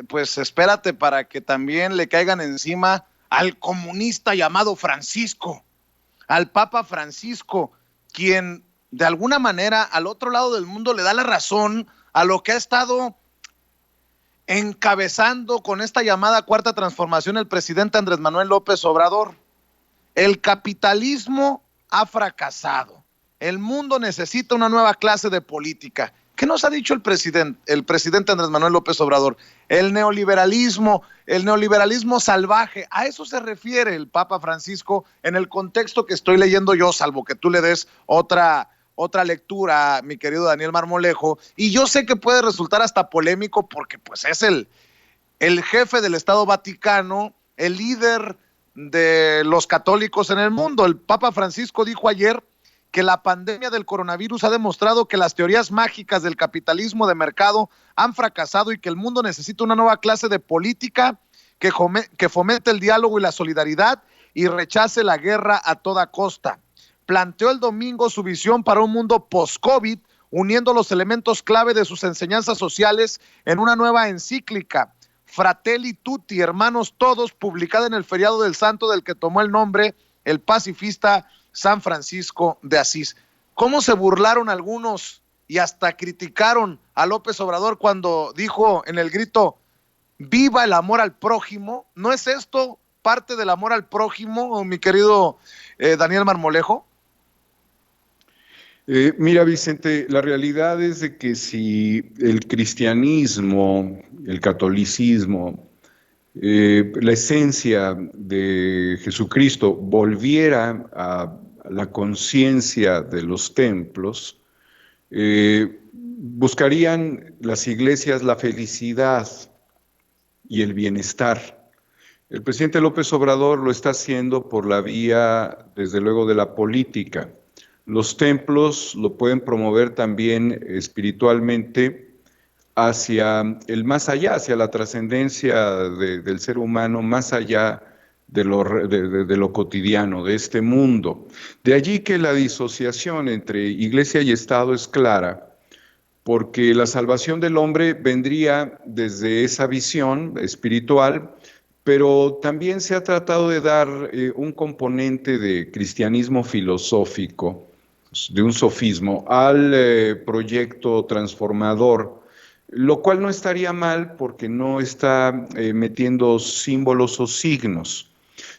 pues espérate para que también le caigan encima al comunista llamado Francisco, al Papa Francisco, quien de alguna manera al otro lado del mundo le da la razón a lo que ha estado encabezando con esta llamada cuarta transformación el presidente Andrés Manuel López Obrador. El capitalismo ha fracasado. El mundo necesita una nueva clase de política. ¿Qué nos ha dicho el presidente Andrés Manuel López Obrador? El neoliberalismo salvaje. A eso se refiere el Papa Francisco en el contexto que estoy leyendo yo, salvo que tú le des otra lectura, mi querido Daniel Marmolejo. Y yo sé que puede resultar hasta polémico porque pues es el jefe del Estado Vaticano, el líder de los católicos en el mundo. El Papa Francisco dijo ayer que la pandemia del coronavirus ha demostrado que las teorías mágicas del capitalismo de mercado han fracasado y que el mundo necesita una nueva clase de política que fomente el diálogo y la solidaridad y rechace la guerra a toda costa. Planteó el domingo su visión para un mundo post-COVID, uniendo los elementos clave de sus enseñanzas sociales en una nueva encíclica, Fratelli Tutti, hermanos todos, publicada en el feriado del santo del que tomó el nombre el pacifista San Francisco de Asís. ¿Cómo se burlaron algunos y hasta criticaron a López Obrador cuando dijo en el grito, viva el amor al prójimo? ¿No es esto parte del amor al prójimo, mi querido Daniel Marmolejo? Mira, Vicente, la realidad es de que si el cristianismo, el catolicismo, la esencia de Jesucristo volviera a la conciencia de los templos, buscarían las iglesias la felicidad y el bienestar. El presidente López Obrador lo está haciendo por la vía, desde luego, de la política. Los templos lo pueden promover también espiritualmente hacia el más allá, hacia la trascendencia del ser humano, más allá de lo cotidiano, de este mundo. De allí que la disociación entre iglesia y Estado es clara, porque la salvación del hombre vendría desde esa visión espiritual, pero también se ha tratado de dar un componente de cristianismo filosófico, de un sofismo, al proyecto transformador, lo cual no estaría mal porque no está metiendo símbolos o signos.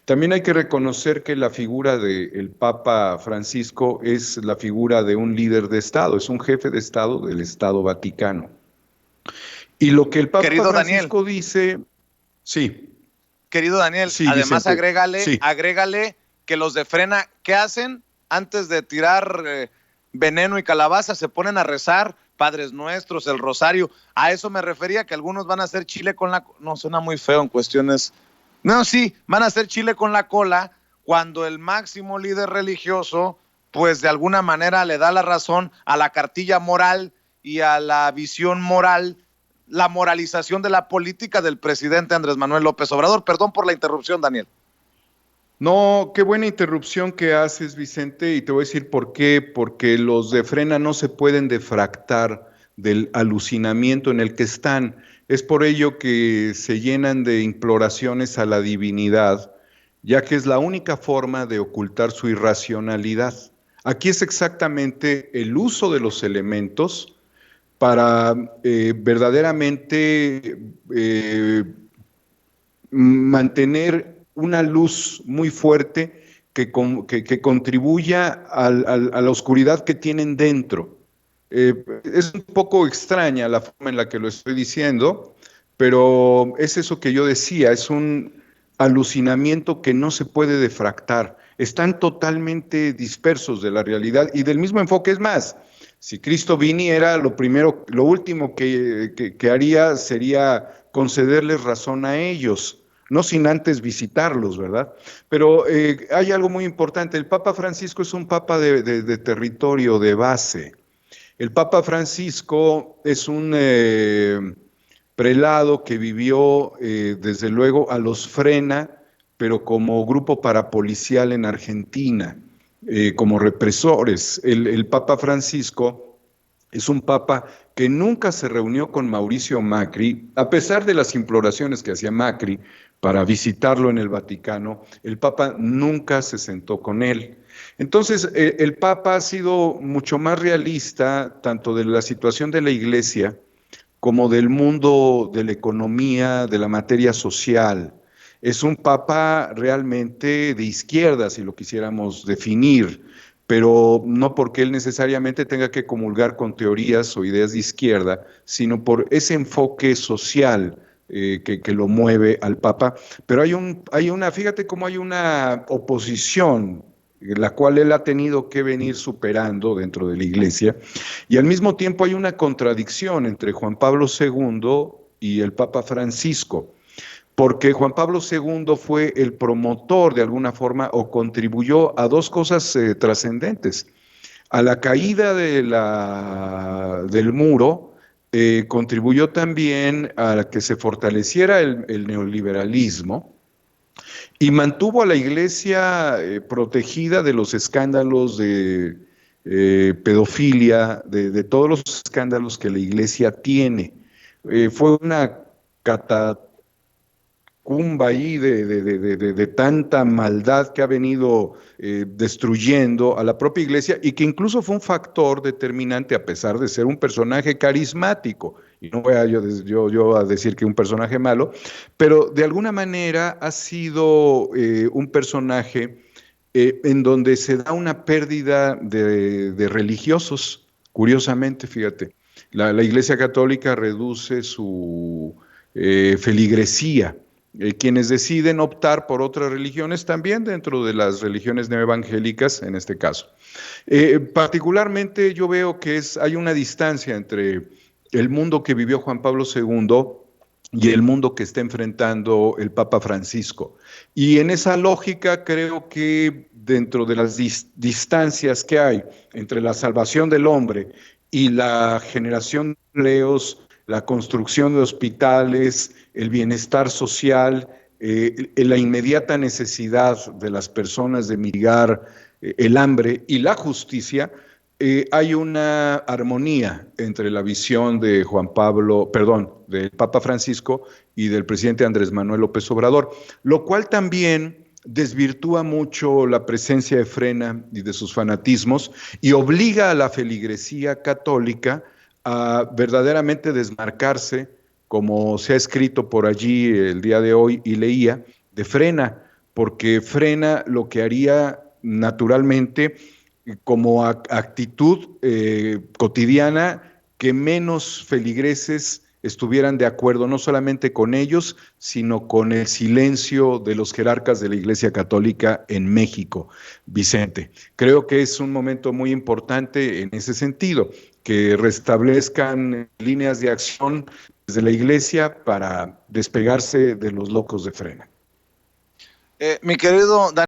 También hay que reconocer que la figura del Papa Francisco es la figura de un líder de Estado, es un jefe de Estado del Estado Vaticano. Y lo que el Papa Querido Francisco Daniel, dice, sí. Querido Daniel, Sí, además Vicente, agrégale que los de Frena, ¿qué hacen? Antes de tirar veneno y calabaza, se ponen a rezar Padres Nuestros, el Rosario. A eso me refería, que algunos van a hacer chile con la... No, suena muy feo en cuestiones... No, sí, van a hacer chile con la cola cuando el máximo líder religioso, pues de alguna manera le da la razón a la cartilla moral y a la visión moral, la moralización de la política del presidente Andrés Manuel López Obrador. Perdón por la interrupción, Daniel. No, qué buena interrupción que haces, Vicente, y te voy a decir por qué, porque los de Frena no se pueden defractar del alucinamiento en el que están. Es por ello que se llenan de imploraciones a la divinidad, ya que es la única forma de ocultar su irracionalidad. Aquí es exactamente el uso de los elementos para verdaderamente mantener una luz muy fuerte que contribuya a la oscuridad que tienen dentro. Es un poco extraña la forma en la que lo estoy diciendo, pero es eso que yo decía, es un alucinamiento que no se puede defractar. Están totalmente dispersos de la realidad y del mismo enfoque. Es más, si Cristo viniera, lo último que haría sería concederles razón a ellos, no sin antes visitarlos, ¿verdad? Pero hay algo muy importante, el Papa Francisco es un papa de territorio, de base. El Papa Francisco es un prelado que vivió, desde luego, a los Frena, pero como grupo parapolicial en Argentina, como represores. El Papa Francisco es un papa que nunca se reunió con Mauricio Macri, a pesar de las imploraciones que hacía Macri para visitarlo en el Vaticano, el Papa nunca se sentó con él. Entonces, el Papa ha sido mucho más realista, tanto de la situación de la Iglesia como del mundo de la economía, de la materia social. Es un papa realmente de izquierda, si lo quisiéramos definir, pero no porque él necesariamente tenga que comulgar con teorías o ideas de izquierda, sino por ese enfoque social que lo mueve al papa. Pero fíjate cómo hay una oposición, la cual él ha tenido que venir superando dentro de la iglesia, y al mismo tiempo hay una contradicción entre Juan Pablo II y el Papa Francisco, porque Juan Pablo II fue el promotor de alguna forma o contribuyó a dos cosas trascendentes. A la caída del muro, contribuyó también a que se fortaleciera el neoliberalismo y mantuvo a la iglesia protegida de los escándalos de pedofilia, de todos los escándalos que la iglesia tiene. Fue una catacumba ahí de tanta maldad que ha venido destruyendo a la propia iglesia y que incluso fue un factor determinante a pesar de ser un personaje carismático. Y no voy a yo a decir que un personaje malo, pero de alguna manera ha sido un personaje en donde se da una pérdida de religiosos, curiosamente, fíjate. La Iglesia Católica reduce su feligresía. Quienes deciden optar por otras religiones, también dentro de las religiones neoevangélicas, en este caso. Particularmente yo veo que hay una distancia entre el mundo que vivió Juan Pablo II y el mundo que está enfrentando el Papa Francisco. Y en esa lógica creo que dentro de las distancias que hay entre la salvación del hombre y la generación de empleos, la construcción de hospitales, el bienestar social, la inmediata necesidad de las personas de mitigar el hambre y la justicia, hay una armonía entre la visión de del Papa Francisco y del presidente Andrés Manuel López Obrador, lo cual también desvirtúa mucho la presencia de Frena y de sus fanatismos y obliga a la feligresía católica a verdaderamente desmarcarse, como se ha escrito por allí el día de hoy y leía, de Frena, porque Frena lo que haría naturalmente como actitud cotidiana que menos feligreses estuvieran de acuerdo no solamente con ellos, sino con el silencio de los jerarcas de la Iglesia Católica en México. Vicente, creo que es un momento muy importante en ese sentido, que restablezcan líneas de acción desde la Iglesia para despegarse de los locos de Frena. Mi querido Daniel,